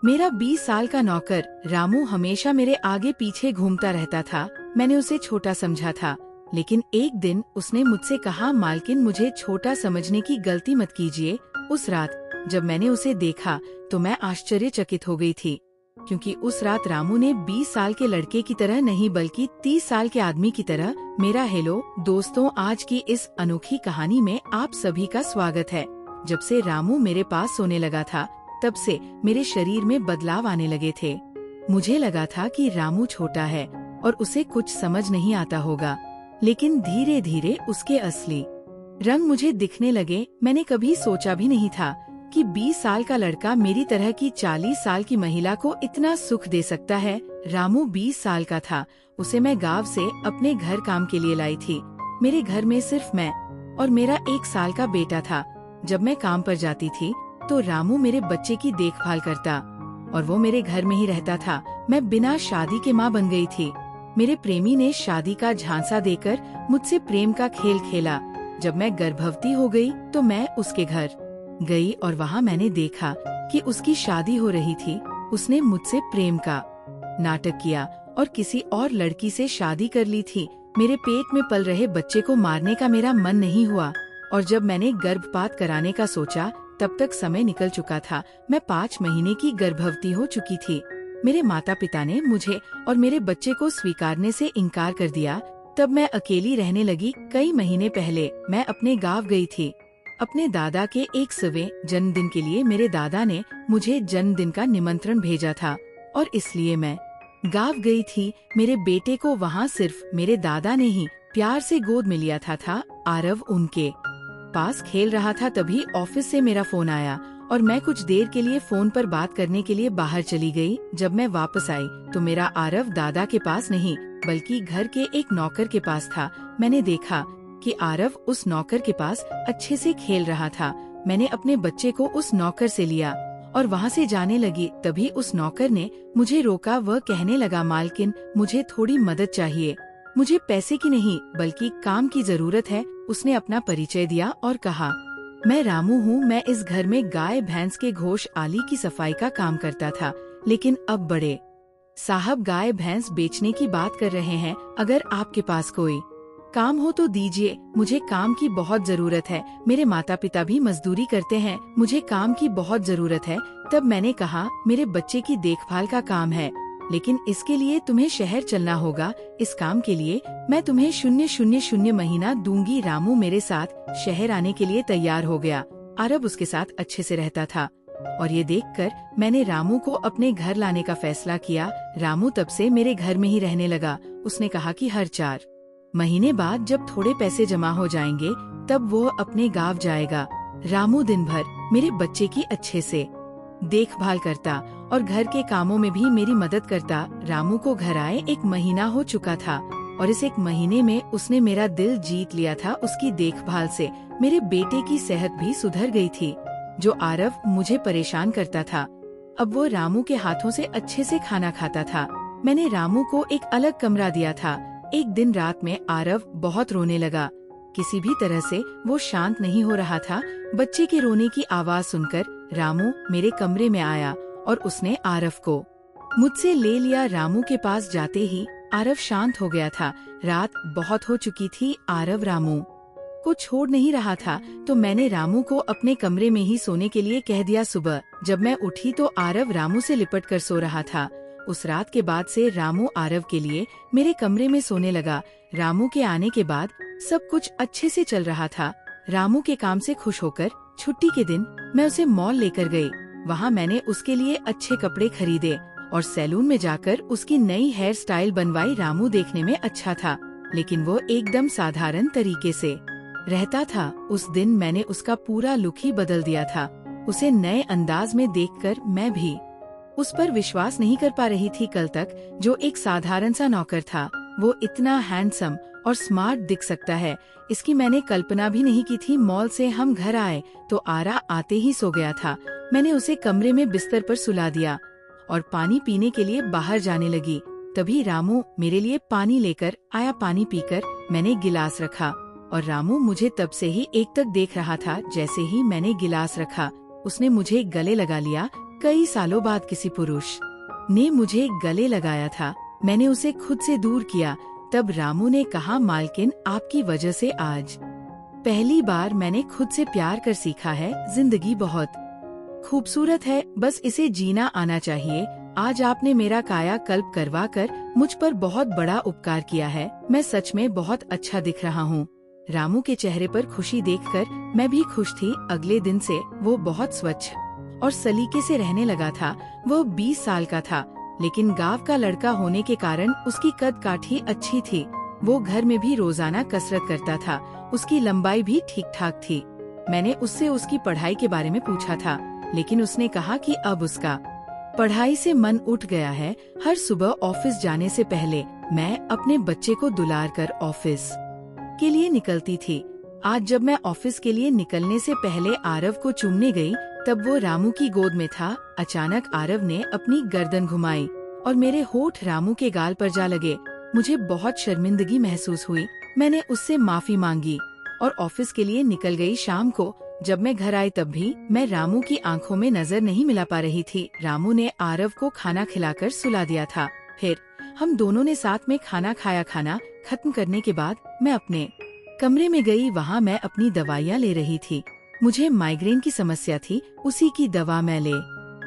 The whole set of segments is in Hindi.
मेरा 20 साल का नौकर रामू हमेशा मेरे आगे पीछे घूमता रहता था। मैंने उसे छोटा समझा था, लेकिन एक दिन उसने मुझसे कहा, मालकिन मुझे छोटा समझने की गलती मत कीजिए। उस रात जब मैंने उसे देखा तो मैं आश्चर्यचकित हो गई थी, क्योंकि उस रात रामू ने 20 साल के लड़के की तरह नहीं बल्कि 30 साल के आदमी की तरह मेरा हेलो दोस्तों, आज की इस अनोखी कहानी में आप सभी का स्वागत है। जब से रामू मेरे पास सोने लगा था तब से मेरे शरीर में बदलाव आने लगे थे। मुझे लगा था कि रामू छोटा है और उसे कुछ समझ नहीं आता होगा, लेकिन धीरे धीरे उसके असली रंग मुझे दिखने लगे। मैंने कभी सोचा भी नहीं था कि 20 साल का लड़का मेरी तरह की 40 साल की महिला को इतना सुख दे सकता है। रामू 20 साल का था। उसे मैं गांव से अपने घर काम के लिए लाई थी। मेरे घर में सिर्फ मैं और मेरा 1 साल का बेटा था। जब मैं काम पर जाती थी तो रामू मेरे बच्चे की देखभाल करता और वो मेरे घर में ही रहता था। मैं बिना शादी के माँ बन गई थी। मेरे प्रेमी ने शादी का झांसा देकर मुझसे प्रेम का खेल खेला। जब मैं गर्भवती हो गई तो मैं उसके घर गई और वहाँ मैंने देखा कि उसकी शादी हो रही थी। उसने मुझसे प्रेम का नाटक किया और किसी और लड़की से शादी कर ली थी। मेरे पेट में पल रहे बच्चे को मारने का मेरा मन नहीं हुआ, और जब मैंने गर्भपात कराने का सोचा तब तक समय निकल चुका था। मैं 5 महीने की गर्भवती हो चुकी थी। मेरे माता पिता ने मुझे और मेरे बच्चे को स्वीकारने से इनकार कर दिया। तब मैं अकेली रहने लगी। कई महीने पहले मैं अपने गांव गई थी अपने दादा के 100वें जन्मदिन के लिए। मेरे दादा ने मुझे जन्मदिन का निमंत्रण भेजा था और इसलिए मैं गांव गई थी। मेरे बेटे को वहाँ सिर्फ मेरे दादा ने ही प्यार से गोद में लिया था। आरव उनके पास खेल रहा था। तभी ऑफिस से मेरा फोन आया और मैं कुछ देर के लिए फोन पर बात करने के लिए बाहर चली गई। जब मैं वापस आई तो मेरा आरव दादा के पास नहीं बल्कि घर के एक नौकर के पास था। मैंने देखा कि आरव उस नौकर के पास अच्छे से खेल रहा था। मैंने अपने बच्चे को उस नौकर से लिया और वहाँ से जाने लगी। तभी उस नौकर ने मुझे रोका। वह कहने लगा, मालकिन मुझे थोड़ी मदद चाहिए। मुझे पैसे की नहीं बल्कि काम की जरूरत है। उसने अपना परिचय दिया और कहा, मैं रामू हूँ। मैं इस घर में गाय भैंस के घोष आली की सफाई का काम करता था, लेकिन अब बड़े साहब गाय भैंस बेचने की बात कर रहे हैं। अगर आपके पास कोई काम हो तो दीजिए। मुझे काम की बहुत जरूरत है। मेरे माता पिता भी मजदूरी करते हैं। मुझे काम की बहुत जरूरत है। तब मैंने कहा, मेरे बच्चे की देखभाल का काम है, लेकिन इसके लिए तुम्हें शहर चलना होगा। इस काम के लिए मैं तुम्हें 000 महीना दूंगी। रामू मेरे साथ शहर आने के लिए तैयार हो गया। आरव उसके साथ अच्छे से रहता था और ये देखकर मैंने रामू को अपने घर लाने का फैसला किया। रामू तब से मेरे घर में ही रहने लगा। उसने कहा कि हर 4 महीने बाद जब थोड़े पैसे जमा हो जाएंगे तब वो अपने गांव जाएगा। रामू दिन भर मेरे बच्चे की अच्छे से देखभाल करता और घर के कामों में भी मेरी मदद करता। रामू को घर आए 1 महीना हो चुका था और इस 1 महीने में उसने मेरा दिल जीत लिया था। उसकी देखभाल से मेरे बेटे की सेहत भी सुधर गई थी। जो आरव मुझे परेशान करता था, अब वो रामू के हाथों से अच्छे से खाना खाता था। मैंने रामू को एक अलग कमरा दिया था। एक दिन रात में आरव बहुत रोने लगा। किसी भी तरह से वो शांत नहीं हो रहा था। बच्चे के रोने की आवाज सुनकर रामू मेरे कमरे में आया और उसने आरव को मुझसे ले लिया। रामू के पास जाते ही आरव शांत हो गया था। रात बहुत हो चुकी थी। आरव रामू को छोड़ नहीं रहा था, तो मैंने रामू को अपने कमरे में ही सोने के लिए कह दिया। सुबह जब मैं उठी तो आरव रामू से लिपट कर सो रहा था। उस रात के बाद से रामू आरव के लिए मेरे कमरे में सोने लगा। रामू के आने के बाद सब कुछ अच्छे से चल रहा था। रामू के काम से खुश होकर छुट्टी के दिन मैं उसे मॉल लेकर गई। वहाँ मैंने उसके लिए अच्छे कपड़े खरीदे और सैलून में जाकर उसकी नई हेयर स्टाइल बनवाई। रामू देखने में अच्छा था, लेकिन वो एकदम साधारण तरीके से रहता था। उस दिन मैंने उसका पूरा लुक ही बदल दिया था। उसे नए अंदाज में देखकर मैं भी उस पर विश्वास नहीं कर पा रही थी। कल तक जो एक साधारण सा नौकर था, वो इतना हैंडसम और स्मार्ट दिख सकता है, इसकी मैंने कल्पना भी नहीं की थी। मॉल से हम घर आए तो आरा आते ही सो गया था। मैंने उसे कमरे में बिस्तर पर सुला दिया और पानी पीने के लिए बाहर जाने लगी। तभी रामू मेरे लिए पानी लेकर आया। पानी पीकर मैंने गिलास रखा और रामू मुझे तब से ही एक तक देख रहा था। जैसे ही मैंने गिलास रखा, उसने मुझे गले लगा लिया। कई सालों बाद किसी पुरुष ने मुझे गले लगाया था। मैंने उसे खुद से दूर किया। तब रामू ने कहा, मालकिन, आपकी वजह से आज पहली बार मैंने खुद से प्यार कर सीखा है। जिंदगी बहुत खूबसूरत है, बस इसे जीना आना चाहिए। आज आपने मेरा कायाकल्प करवा कर मुझ पर बहुत बड़ा उपकार किया है। मैं सच में बहुत अच्छा दिख रहा हूँ। रामू के चेहरे पर खुशी देखकर मैं भी खुश थी। अगले दिन से वो बहुत स्वच्छ और सलीके से रहने लगा था। वो 20 साल का था, लेकिन गांव का लड़का होने के कारण उसकी कद काठी अच्छी थी। वो घर में भी रोजाना कसरत करता था। उसकी लंबाई भी ठीक ठाक थी। मैंने उससे उसकी पढ़ाई के बारे में पूछा था, लेकिन उसने कहा कि अब उसका पढ़ाई से मन उठ गया है। हर सुबह ऑफिस जाने से पहले मैं अपने बच्चे को दुलार कर ऑफिस के लिए निकलती थी। आज जब मैं ऑफिस के लिए निकलने से पहले आरव को चूमने गई, तब वो रामू की गोद में था। अचानक आरव ने अपनी गर्दन घुमाई और मेरे होठ रामू के गाल पर जा लगे। मुझे बहुत शर्मिंदगी महसूस हुई। मैंने उससे माफी मांगी और ऑफिस के लिए निकल गई। शाम को जब मैं घर आई तब भी मैं रामू की आंखों में नजर नहीं मिला पा रही थी। रामू ने आरव को खाना खिलाकर सुला दिया था। फिर हम दोनों ने साथ में खाना खाया। खाना खत्म करने के बाद मैं अपने कमरे में गई। वहाँ मैं अपनी दवाइयाँ ले रही थी। मुझे माइग्रेन की समस्या थी, उसी की दवा मैं ले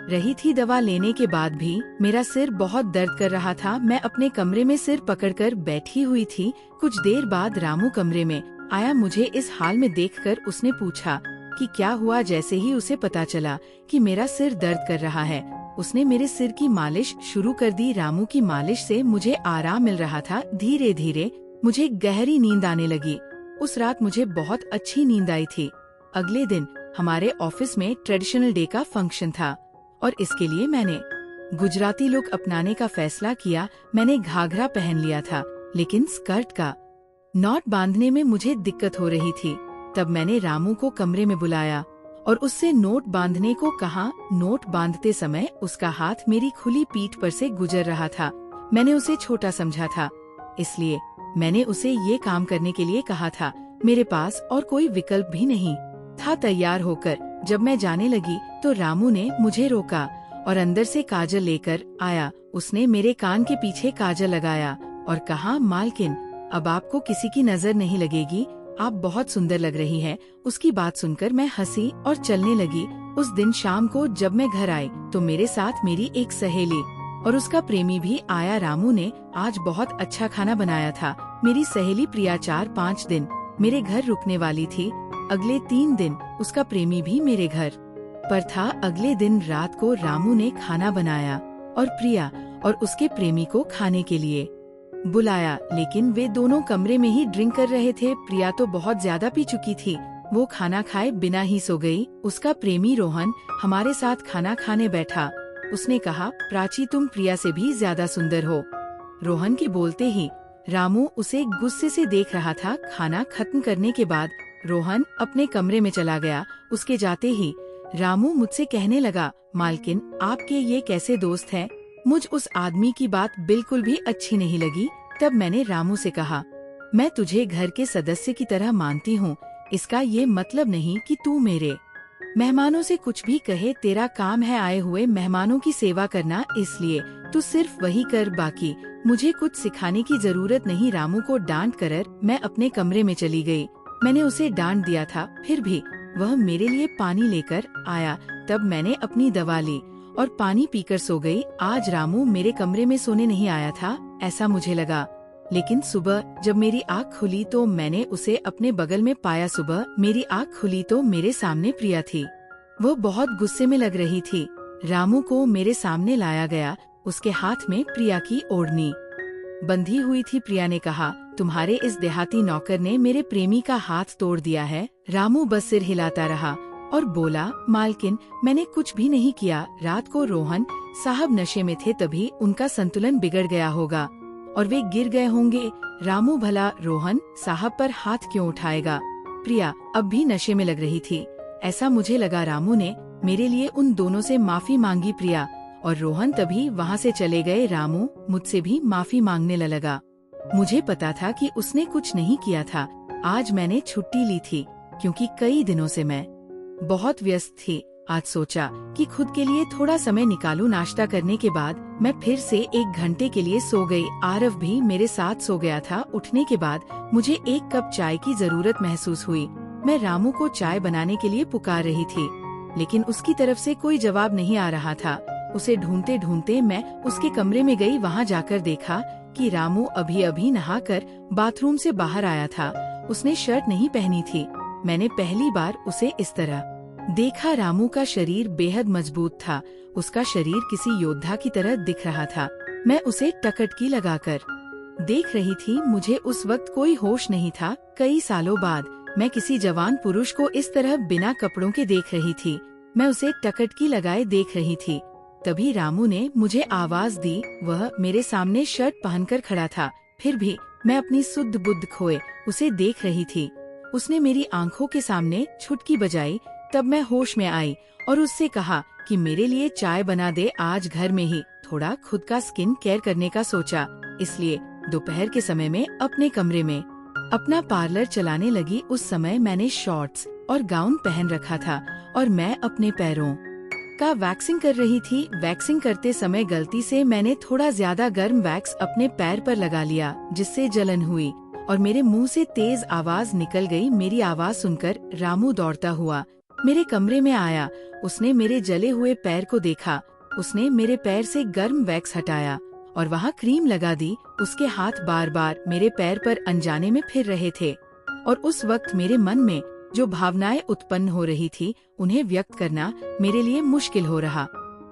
रही थी। दवा लेने के बाद भी मेरा सिर बहुत दर्द कर रहा था। मैं अपने कमरे में सिर पकड़कर बैठी हुई थी। कुछ देर बाद रामू कमरे में आया। मुझे इस हाल में देखकर उसने पूछा कि क्या हुआ। जैसे ही उसे पता चला कि मेरा सिर दर्द कर रहा है, उसने मेरे सिर की मालिश शुरू कर दी। रामू की मालिश से मुझे आराम मिल रहा था। धीरे धीरे मुझे गहरी नींद आने लगी। उस रात मुझे बहुत अच्छी नींद आई थी। अगले दिन हमारे ऑफिस में ट्रेडिशनल डे का फंक्शन था और इसके लिए मैंने गुजराती लुक अपनाने का फैसला किया। मैंने घाघरा पहन लिया था, लेकिन स्कर्ट का नॉट बांधने में मुझे दिक्कत हो रही थी। तब मैंने रामू को कमरे में बुलाया और उससे नोट बांधने को कहा। नोट बांधते समय उसका हाथ मेरी खुली पीठ पर से गुजर रहा था। मैंने उसे छोटा समझा था, इसलिए मैंने उसे ये काम करने के लिए कहा था। मेरे पास और कोई विकल्प भी नहीं था। तैयार होकर जब मैं जाने लगी तो रामू ने मुझे रोका और अंदर से काजल लेकर आया। उसने मेरे कान के पीछे काजल लगाया और कहा, मालकिन, अब आपको किसी की नजर नहीं लगेगी। आप बहुत सुंदर लग रही हैं। उसकी बात सुनकर मैं हंसी और चलने लगी। उस दिन शाम को जब मैं घर आई तो मेरे साथ मेरी एक सहेली और उसका प्रेमी भी आया। रामू ने आज बहुत अच्छा खाना बनाया था। मेरी सहेली प्रिया 4-5 दिन मेरे घर रुकने वाली थी। अगले 3 दिन उसका प्रेमी भी मेरे घर पर था। अगले दिन रात को रामू ने खाना बनाया और प्रिया और उसके प्रेमी को खाने के लिए बुलाया, लेकिन वे दोनों कमरे में ही ड्रिंक कर रहे थे। प्रिया तो बहुत ज्यादा पी चुकी थी। वो खाना खाए बिना ही सो गई। उसका प्रेमी रोहन हमारे साथ खाना खाने बैठा। उसने कहा, प्राची, तुम प्रिया से भी ज्यादा सुंदर हो। रोहन के बोलते ही रामू उसे गुस्से से देख रहा था। खाना खत्म करने के बाद रोहन अपने कमरे में चला गया। उसके जाते ही रामू मुझसे कहने लगा, मालकिन, आपके ये कैसे दोस्त हैं? मुझ उस आदमी की बात बिल्कुल भी अच्छी नहीं लगी। तब मैंने रामू से कहा, मैं तुझे घर के सदस्य की तरह मानती हूँ। इसका ये मतलब नहीं कि तू मेरे मेहमानों से कुछ भी कहे। तेरा काम है आए हुए मेहमानों की सेवा करना, इसलिए तू सिर्फ वही कर। बाकी मुझे कुछ सिखाने की जरूरत नहीं। रामू को डांट कर मैं अपने कमरे में चली गई। मैंने उसे डांट दिया था, फिर भी वह मेरे लिए पानी लेकर आया। तब मैंने अपनी दवा ली और पानी पीकर सो गई। आज रामू मेरे कमरे में सोने नहीं आया था, ऐसा मुझे लगा। लेकिन सुबह जब मेरी आँख खुली तो मैंने उसे अपने बगल में पाया। सुबह मेरी आँख खुली तो मेरे सामने प्रिया थी। वो बहुत गुस्से में लग रही थी। रामू को मेरे सामने लाया गया। उसके हाथ में प्रिया की ओढ़नी बंधी हुई थी। प्रिया ने कहा, तुम्हारे इस देहाती नौकर ने मेरे प्रेमी का हाथ तोड़ दिया है। रामू बस सिर हिलाता रहा और बोला, मालकिन, मैंने कुछ भी नहीं किया। रात को रोहन साहब नशे में थे, तभी उनका संतुलन बिगड़ गया होगा और वे गिर गए होंगे। रामू भला रोहन साहब पर हाथ क्यों उठाएगा? प्रिया अब भी नशे में लग रही थी, ऐसा मुझे लगा। रामू ने मेरे लिए उन दोनों से माफी मांगी। प्रिया और रोहन तभी वहाँ से चले गए। रामू मुझसे भी माफी मांगने लगा। मुझे पता था कि उसने कुछ नहीं किया था। आज मैंने छुट्टी ली थी क्योंकि कई दिनों से मैं बहुत व्यस्त थी। आज सोचा कि खुद के लिए थोड़ा समय निकालूं। नाश्ता करने के बाद मैं फिर से 1 घंटे के लिए सो गई। आरव भी मेरे साथ सो गया था। उठने के बाद मुझे 1 कप चाय की जरूरत महसूस हुई। मैं रामू को चाय बनाने के लिए पुकार रही थी, लेकिन उसकी तरफ से कोई जवाब नहीं आ रहा था। उसे ढूंढते ढूंढते मैं उसके कमरे में गई। वहाँ जाकर देखा कि रामू अभी अभी नहाकर बाथरूम से बाहर आया था। उसने शर्ट नहीं पहनी थी। मैंने पहली बार उसे इस तरह देखा। रामू का शरीर बेहद मजबूत था। उसका शरीर किसी योद्धा की तरह दिख रहा था। मैं उसे टकटकी लगाकर देख रही थी। मुझे उस वक्त कोई होश नहीं था। कई सालों बाद मैं किसी जवान पुरुष को इस तरह बिना कपड़ों के देख रही थी। मैं उसे टकटकी लगाए देख रही थी। तभी रामू ने मुझे आवाज दी। वह मेरे सामने शर्ट पहनकर खड़ा था। फिर भी मैं अपनी सुध बुद्ध खोए उसे देख रही थी। उसने मेरी आंखों के सामने छुटकी बजाई। तब मैं होश में आई और उससे कहा कि मेरे लिए चाय बना दे। आज घर में ही थोड़ा खुद का स्किन केयर करने का सोचा, इसलिए दोपहर के समय में अपने कमरे में अपना पार्लर चलाने लगी। उस समय मैंने शॉर्ट्स और गाउन पहन रखा था और मैं अपने पैरों का वैक्सिंग कर रही थी। वैक्सिंग करते समय गलती से मैंने थोड़ा ज्यादा गर्म वैक्स अपने पैर पर लगा लिया, जिससे जलन हुई और मेरे मुंह से तेज आवाज निकल गई। मेरी आवाज सुनकर रामू दौड़ता हुआ मेरे कमरे में आया। उसने मेरे जले हुए पैर को देखा। उसने मेरे पैर से गर्म वैक्स हटाया और वहाँ क्रीम लगा दी। उसके हाथ बार बार मेरे पैर पर अनजाने में फिर रहे थे और उस वक्त मेरे मन में जो भावनाएं उत्पन्न हो रही थी उन्हें व्यक्त करना मेरे लिए मुश्किल हो रहा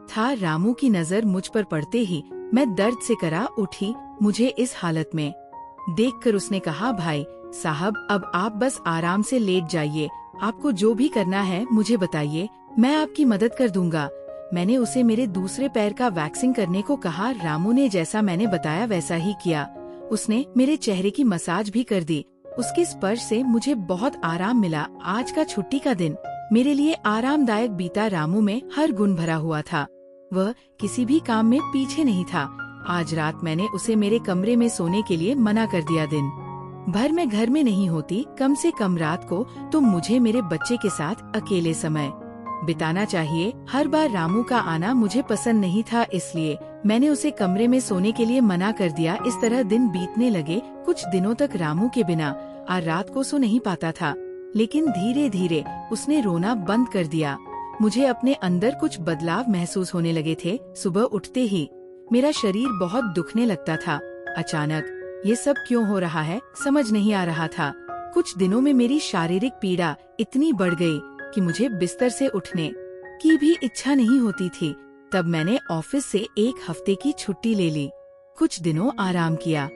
था। रामू की नजर मुझ पर पड़ते ही मैं दर्द से करा उठी। मुझे इस हालत में देखकर उसने कहा, भाई साहब अब आप बस आराम से लेट जाइए। आपको जो भी करना है मुझे बताइए, मैं आपकी मदद कर दूंगा। मैंने उसे मेरे दूसरे पैर का वैक्सिंग करने को कहा। रामू ने जैसा मैंने बताया वैसा ही किया। उसने मेरे चेहरे की मसाज भी कर दी। उसके स्पर्श से मुझे बहुत आराम मिला। आज का छुट्टी का दिन मेरे लिए आरामदायक बीता। रामू में हर गुण भरा हुआ था। वह किसी भी काम में पीछे नहीं था। आज रात मैंने उसे मेरे कमरे में सोने के लिए मना कर दिया। दिन भर मैं घर में नहीं होती, कम से कम रात को तो मुझे मेरे बच्चे के साथ अकेले समय बिताना चाहिए। हर बार रामू का आना मुझे पसंद नहीं था, इसलिए मैंने उसे कमरे में सोने के लिए मना कर दिया। इस तरह दिन बीतने लगे। कुछ दिनों तक रामू के बिना आज रात को सो नहीं पाता था, लेकिन धीरे धीरे उसने रोना बंद कर दिया। मुझे अपने अंदर कुछ बदलाव महसूस होने लगे थे। सुबह उठते ही मेरा शरीर बहुत दुखने लगता था। अचानक ये सब क्यों हो रहा है समझ नहीं आ रहा था। कुछ दिनों में मेरी शारीरिक पीड़ा इतनी बढ़ गई कि मुझे बिस्तर से उठने की भी इच्छा नहीं होती थी। तब मैंने ऑफिस से 1 हफ्ते की छुट्टी ले ली। कुछ दिनों आराम किया,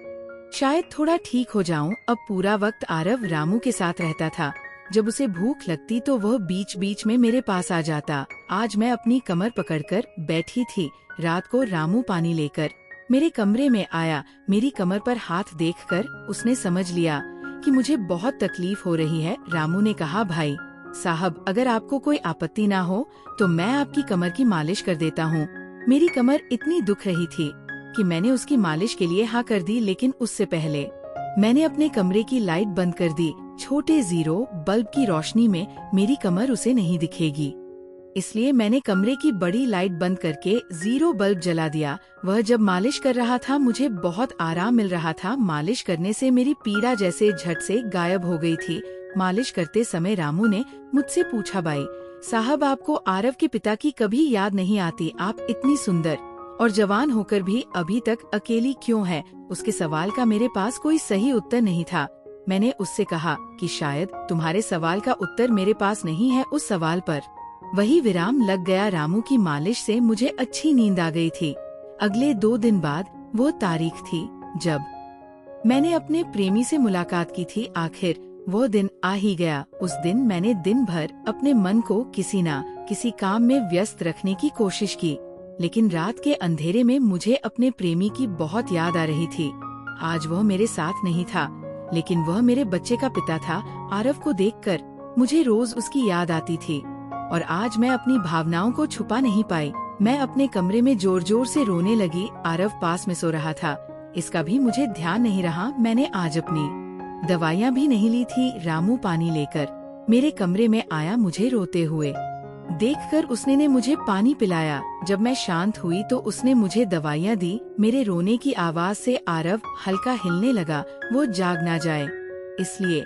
शायद थोड़ा ठीक हो जाऊं। अब पूरा वक्त आरव रामू के साथ रहता था। जब उसे भूख लगती तो वह बीच बीच में मेरे पास आ जाता। आज मैं अपनी कमर पकड़कर बैठी थी। रात को रामू पानी लेकर मेरे कमरे में आया। मेरी कमर पर हाथ देखकर उसने समझ लिया कि मुझे बहुत तकलीफ हो रही है। रामू ने कहा, भाई साहब अगर आपको कोई आपत्ति ना हो तो मैं आपकी कमर की मालिश कर देता हूँ। मेरी कमर इतनी दुख रही थी कि मैंने उसकी मालिश के लिए हाँ कर दी, लेकिन उससे पहले मैंने अपने कमरे की लाइट बंद कर दी। छोटे 0 बल्ब की रोशनी में मेरी कमर उसे नहीं दिखेगी, इसलिए मैंने कमरे की बड़ी लाइट बंद करके 0 बल्ब जला दिया। वह जब मालिश कर रहा था मुझे बहुत आराम मिल रहा था। मालिश करने से मेरी पीड़ा जैसे झट से गायब हो गई थी। मालिश करते समय रामू ने मुझसे पूछा, भाई साहब आपको आरव के पिता की कभी याद नहीं आती? आप इतनी सुंदर और जवान होकर भी अभी तक अकेली क्यों है? उसके सवाल का मेरे पास कोई सही उत्तर नहीं था। मैंने उससे कहा कि शायद तुम्हारे सवाल का उत्तर मेरे पास नहीं है। उस सवाल पर वही विराम लग गया। रामू की मालिश से मुझे अच्छी नींद आ गई थी। अगले 2 दिन बाद वो तारीख थी जब मैंने अपने प्रेमी से मुलाकात की थी। आखिर वो दिन आ ही गया। उस दिन मैंने दिन भर अपने मन को किसी न किसी काम में व्यस्त रखने की कोशिश की, लेकिन रात के अंधेरे में मुझे अपने प्रेमी की बहुत याद आ रही थी। आज वह मेरे साथ नहीं था, लेकिन वह मेरे बच्चे का पिता था। आरव को देखकर मुझे रोज उसकी याद आती थी और आज मैं अपनी भावनाओं को छुपा नहीं पाई। मैं अपने कमरे में जोर जोर से रोने लगी। आरव पास में सो रहा था, इसका भी मुझे ध्यान नहीं रहा। मैंने आज अपनी दवाइयाँ भी नहीं ली थी। रामू पानी लेकर मेरे कमरे में आया, मुझे रोते हुए देखकर उसने ने मुझे पानी पिलाया। जब मैं शांत हुई तो उसने मुझे दवाइयाँ दी। मेरे रोने की आवाज से आरव हल्का हिलने लगा, वो जाग ना जाए इसलिए।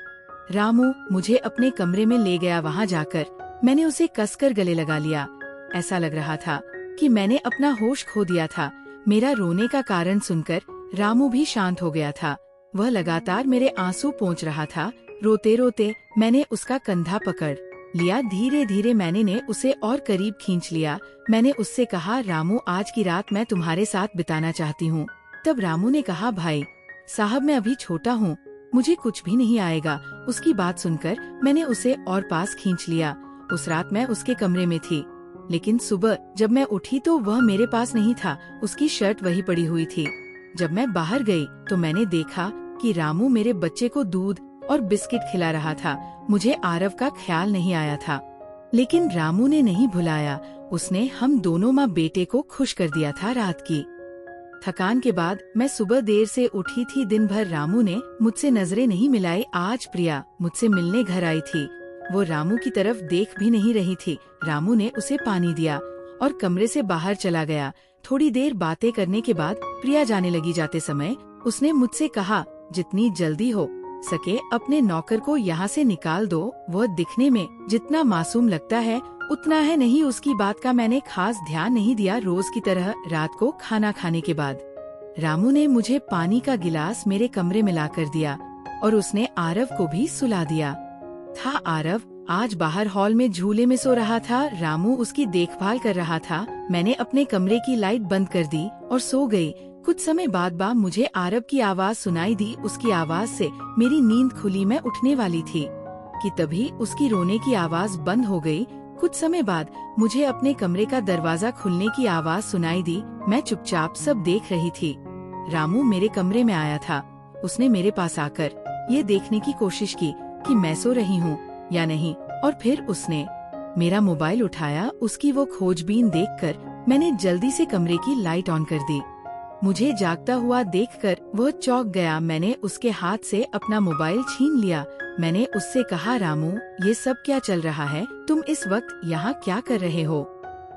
रामू मुझे अपने कमरे में ले गया। वहाँ जाकर मैंने उसे कसकर गले लगा लिया। ऐसा लग रहा था कि मैंने अपना होश खो दिया था। मेरा रोने का कारण सुनकर रामू भी शांत हो गया था। वह लगातार मेरे आंसू पोंछ रहा था। रोते रोते मैंने उसका कंधा पकड़ लिया। धीरे धीरे मैंने ने उसे और करीब खींच लिया। मैंने उससे कहा, रामू आज की रात मैं तुम्हारे साथ बिताना चाहती हूँ। तब रामू ने कहा, भाई साहब मैं अभी छोटा हूँ, मुझे कुछ भी नहीं आएगा। उसकी बात सुनकर मैंने उसे और पास खींच लिया। उस रात मैं उसके कमरे में थी, लेकिन सुबह जब मैं उठी तो वह मेरे पास नहीं था। उसकी शर्ट वही पड़ी हुई थी। जब मैं बाहर गई तो मैंने देखा कि रामू मेरे बच्चे को दूध और बिस्किट खिला रहा था। मुझे आरव का ख्याल नहीं आया था, लेकिन रामू ने नहीं भुलाया। उसने हम दोनों माँ बेटे को खुश कर दिया था। रात की थकान के बाद मैं सुबह देर से उठी थी। दिन भर रामू ने मुझसे नजरें नहीं मिलाई। आज प्रिया मुझसे मिलने घर आई थी। वो रामू की तरफ देख भी नहीं रही थी। रामू ने उसे पानी दिया और कमरे से बाहर चला गया। थोड़ी देर बातें करने के बाद प्रिया जाने लगी। जाते समय उसने मुझसे कहा, जितनी जल्दी हो सके अपने नौकर को यहाँ से निकाल दो। वह दिखने में जितना मासूम लगता है उतना है नहीं। उसकी बात का मैंने खास ध्यान नहीं दिया। रोज की तरह रात को खाना खाने के बाद रामू ने मुझे पानी का गिलास मेरे कमरे में ला कर दिया और उसने आरव को भी सुला दिया था। आरव आज बाहर हॉल में झूले में सो रहा था। रामू उसकी देखभाल कर रहा था। मैंने अपने कमरे की लाइट बंद कर दी और सो गई। कुछ समय बाद मुझे आरव की आवाज सुनाई दी। उसकी आवाज से मेरी नींद खुली। मैं उठने वाली थी कि तभी उसकी रोने की आवाज बंद हो गई। कुछ समय बाद मुझे अपने कमरे का दरवाजा खुलने की आवाज सुनाई दी। मैं चुपचाप सब देख रही थी। रामू मेरे कमरे में आया था। उसने मेरे पास आकर ये देखने की कोशिश की कि मैं सो रही हूँ या नहीं, और फिर उसने मेरा मोबाइल उठाया। उसकी वो खोजबीन देखकर मैंने जल्दी से कमरे की लाइट ऑन कर दी। मुझे जागता हुआ देखकर वह चौंक गया। मैंने उसके हाथ से अपना मोबाइल छीन लिया। मैंने उससे कहा, रामू ये सब क्या चल रहा है? तुम इस वक्त यहाँ क्या कर रहे हो?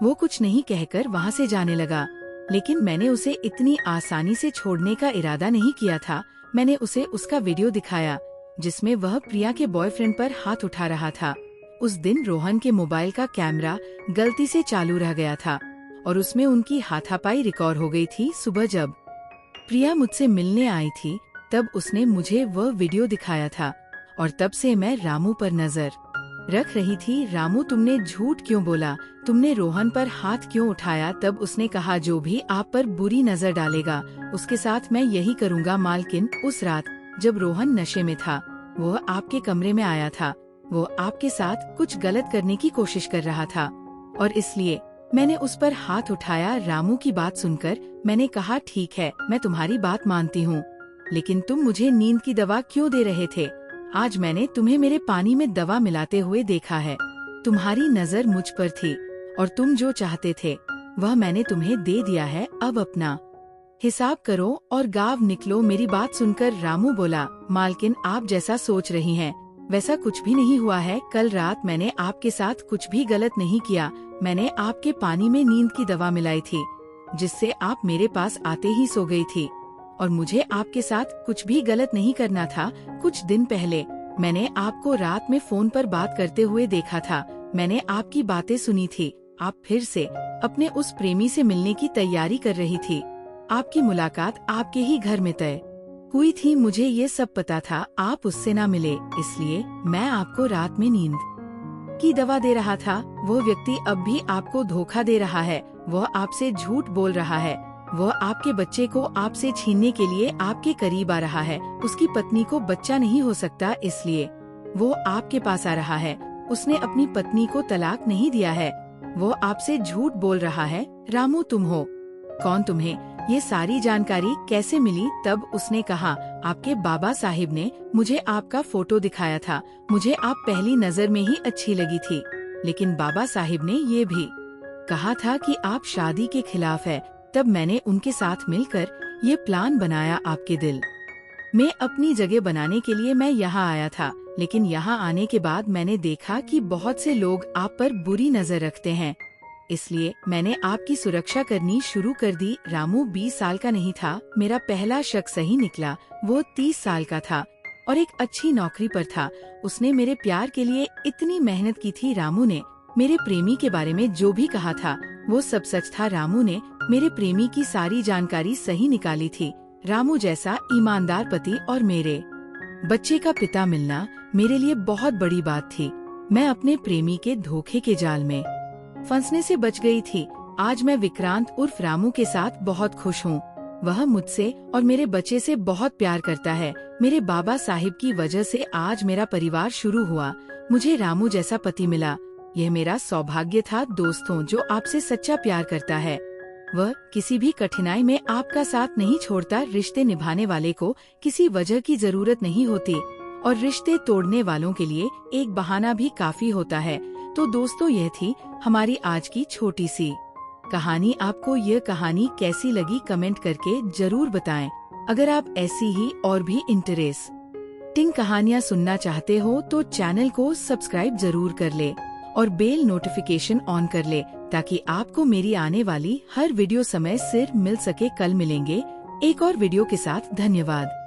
वो कुछ नहीं कहकर वहाँ से जाने लगा, लेकिन मैंने उसे इतनी आसानी से छोड़ने का इरादा नहीं किया था। मैंने उसे उसका वीडियो दिखाया जिसमें वह प्रिया के बॉयफ्रेंड पर हाथ उठा रहा था। उस दिन रोहन के मोबाइल का कैमरा गलती से चालू रह गया था और उसमें उनकी हाथापाई रिकॉर्ड हो गई थी। सुबह जब प्रिया मुझसे मिलने आई थी तब उसने मुझे वह वीडियो दिखाया था और तब से मैं रामू पर नजर रख रही थी। रामू तुमने झूठ क्यों बोला? तुमने रोहन पर हाथ क्यों उठाया? तब उसने कहा, जो भी आप पर बुरी नजर डालेगा उसके साथ मैं यही करूँगा। मालकिन उस रात जब रोहन नशे में था वह आपके कमरे में आया था। वो आपके साथ कुछ गलत करने की कोशिश कर रहा था और इसलिए मैंने उस पर हाथ उठाया। रामू की बात सुनकर मैंने कहा, ठीक है मैं तुम्हारी बात मानती हूँ, लेकिन तुम मुझे नींद की दवा क्यों दे रहे थे? आज मैंने तुम्हें मेरे पानी में दवा मिलाते हुए देखा है। तुम्हारी नजर मुझ पर थी और तुम जो चाहते थे वह मैंने तुम्हें दे दिया है। अब अपना हिसाब करो और गाँव निकलो। मेरी बात सुनकर रामू बोला, मालकिन आप जैसा सोच रही हैं वैसा कुछ भी नहीं हुआ है। कल रात मैंने आपके साथ कुछ भी गलत नहीं किया। मैंने आपके पानी में नींद की दवा मिलाई थी जिससे आप मेरे पास आते ही सो गई थी और मुझे आपके साथ कुछ भी गलत नहीं करना था। कुछ दिन पहले मैंने आपको रात में फोन पर बात करते हुए देखा था। मैंने आपकी बातें सुनी थी। आप फिर से अपने उस प्रेमी से मिलने की तैयारी कर रही थी। आपकी मुलाकात आपके ही घर में तय हुई थी। मुझे ये सब पता था आप उससे ना मिले, इसलिए मैं आपको रात में नींद की दवा दे रहा था। वो व्यक्ति अब भी आपको धोखा दे रहा है। वह आपसे झूठ बोल रहा है। वह आपके बच्चे को आपसे छीनने के लिए आपके करीब आ रहा है। उसकी पत्नी को बच्चा नहीं हो सकता इसलिए वो आपके पास आ रहा है। उसने अपनी पत्नी को तलाक नहीं दिया है। वो आपसे झूठ बोल रहा है। रामू तुम हो कौन? तुम्हें ये सारी जानकारी कैसे मिली? तब उसने कहा, आपके बाबा साहिब ने मुझे आपका फोटो दिखाया था। मुझे आप पहली नजर में ही अच्छी लगी थी, लेकिन बाबा साहिब ने ये भी कहा था कि आप शादी के खिलाफ है। तब मैंने उनके साथ मिलकर ये प्लान बनाया। आपके दिल में अपनी जगह बनाने के लिए मैं यहाँ आया था, लेकिन यहाँ आने के बाद मैंने देखा कि बहुत से लोग आप पर बुरी नजर रखते हैं, इसलिए मैंने आपकी सुरक्षा करनी शुरू कर दी। रामू 20 साल का नहीं था, मेरा पहला शक सही निकला। वो 30 साल का था और एक अच्छी नौकरी पर था। उसने मेरे प्यार के लिए इतनी मेहनत की थी। रामू ने मेरे प्रेमी के बारे में जो भी कहा था वो सब सच था। रामू ने मेरे प्रेमी की सारी जानकारी सही निकाली थी। रामू जैसा ईमानदार पति और मेरे बच्चे का पिता मिलना मेरे लिए बहुत बड़ी बात थी। मैं अपने प्रेमी के धोखे के जाल में फंसने से बच गई थी। आज मैं विक्रांत उर्फ रामू के साथ बहुत खुश हूँ। वह मुझसे और मेरे बच्चे से बहुत प्यार करता है। मेरे बाबा साहिब की वजह से आज मेरा परिवार शुरू हुआ। मुझे रामू जैसा पति मिला। यह मेरा सौभाग्य था। दोस्तों, जो आपसे सच्चा प्यार करता है वह किसी भी कठिनाई में आपका साथ नहीं छोड़ता। रिश्ते निभाने वाले को किसी वजह की जरूरत नहीं होती और रिश्ते तोड़ने वालों के लिए एक बहाना भी काफी होता है। तो दोस्तों, यह थी हमारी आज की छोटी सी कहानी। आपको यह कहानी कैसी लगी कमेंट करके जरूर बताएं। अगर आप ऐसी ही और भी इंटरेस्टिंग कहानियाँ सुनना चाहते हो तो चैनल को सब्सक्राइब जरूर कर ले और बेल नोटिफिकेशन ऑन कर ले, ताकि आपको मेरी आने वाली हर वीडियो समय सिर मिल सके। कल मिलेंगे एक और वीडियो के साथ। धन्यवाद।